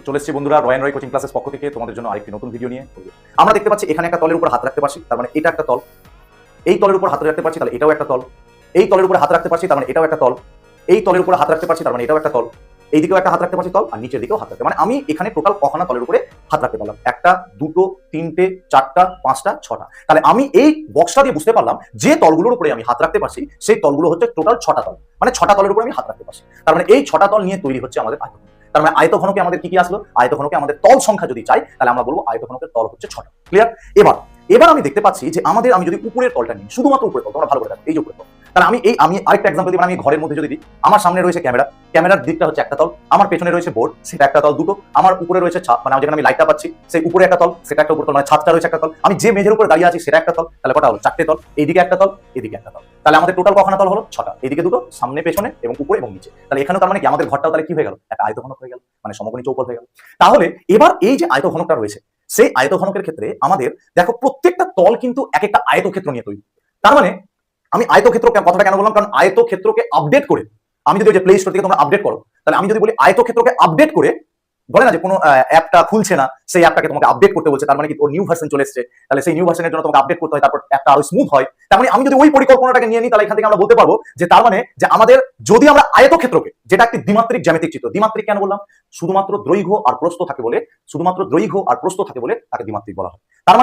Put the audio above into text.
চলে এসেছি বন্ধুরা রয়্যান রয় কোচিং ক্লাসের পক্ষ থেকে তোমাদের জন্য আরেকটি নতুন ভিডিও নিয়ে। আমরা দেখতে পাচ্ছি এখানে একটা তলের উপর হাত রাখতে পারছি, তার মানে এটা একটা তল। এই তলের উপর হাত রাখতে পারছি, তাহলে এটাও একটা তল। এই তলের উপর হাত রাখতে পারছি, তার মানে এটাও একটা তল। এই তলের উপর হাত রাখতে পারছি, তার মানে এটাও একটা তল। এই দিকেও একটা হাত রাখতে পারছি তল, আর নিচের দিকেও হাত রাখতে, মানে আমি এখানে টোটাল কখানা তলের উপরে হাত রাখতে পারলাম? একটা, দুটো, তিনটে, চারটা, পাঁচটা, ছটা। তাহলে আমি এই বক্সটা দিয়ে বুঝতে পারলাম যে তলগুলোর উপরে আমি হাত রাখতে পারছি সেই তলগুলো হচ্ছে টোটাল ছটা তল, মানে ছটা তলের উপরে আমি হাত রাখতে পারছি। তার মানে এই ছটা তল নিয়ে তৈরি হচ্ছে আমাদের আয়তঘন। তার মানে আয়তঘনকে আমাদের কি কি আসলো? আয়তঘনকে আমাদের তল সংখ্যা যদি চাই তাহলে আমরা বলবো আয়তঘনকের তল হচ্ছে ছটা। ক্লিয়ার? এবার আমি দেখতে পাচ্ছি যে আমি যদি উপরের তলটা নিই, শুধুমাত্র উপরের তল, তোমরা ভালো করে দেখো, এই যে উপরের তল, তাহলে আমি আরেকটা এক্সাম্পল দিই। আমি ঘরের মধ্যে যদি দিই, আমার সামনে রয়েছে ক্যামেরার দিকটা হচ্ছে একটা তল, আমার পেছনে রয়েছে বোর্ড, সেটা একটা তল, দুটো। আমার উপরে রয়েছে ছাদ, মানে যেখানে আমি লাইটটা পাচ্ছি সেই উপরে একটা তল, সেটা একটা উপর তল, মানে ছাদটা রয়েছে একটা তল। আমি যে মেঝের উপরে দাঁড়িয়ে আছি সেটা একটা তল, তাহলে কটা হলো? চারটে তল। এইদিকে একটা তল, এদিকে একটা তল, তাহলে আমাদের টোটাল কখানা তল হলো? ছটা। এদিকে দুটো, সামনে পেছনে এবং উপরে এবং নিচে। তাহলে এখানে তার মানে কি আমাদের ঘরটাও তাহলে কি হয়ে গেল? একটা আয়তঘনক হয়ে গেল, মানে সমকোণী চৌকোণ হয়ে গেল। তাহলে এবার এই যে আয়তঘনকটা রয়েছে, সেই আয়তঘনকের ক্ষেত্রে আমাদের দেখো প্রত্যেকটা তল কিন্তু এক একটা আয়তক্ষেত্র নিয়ে তৈরি। তার মানে আমি আয়তক্ষেত্র কথাটা কেন বললাম? কারণ আয়তক্ষেত্রকে আপডেট করে, আমি যদি ওই যে প্লে স্টোর থেকে তোমরা আপডেট করো, তাহলে আমি যদি বলি আয়তক্ষেত্রকে আপডেট করে, বলে না যে কোনো অ্যাপটা খুলছে না, সেই অ্যাপটাকে তোমাকে আপডেট করতে বলছে, তার মানে কি ওর নিউ ভার্সন চলে এসেছে, তাহলে সেই নিউ ভার্সনের জন্য তোমাকে আপডেট করতে হয়, তারপর অ্যাপটা আরো স্মুথ হয়। তার মানে আমি যদি ওই পরিকল্পনাটাকে নিয়ে নিই, তাহলে এখান থেকে আমরা বলতে পারবো যে তার মানে যে আমাদের যদি আমরা আয়তক্ষেত্রকে, যেটা একটি দ্বিমাত্রিক জ্যামিতিক চিত্র, দ্বিমাত্রিক কেন বললাম? শুধুমাত্র দৈর্ঘ্য আর প্রস্থ থাকে বলে, শুধুমাত্র দৈর্ঘ্য আর প্রস্থ থাকে বলে তাকে দ্বিমাত্রিক বলা হয়। তার মানে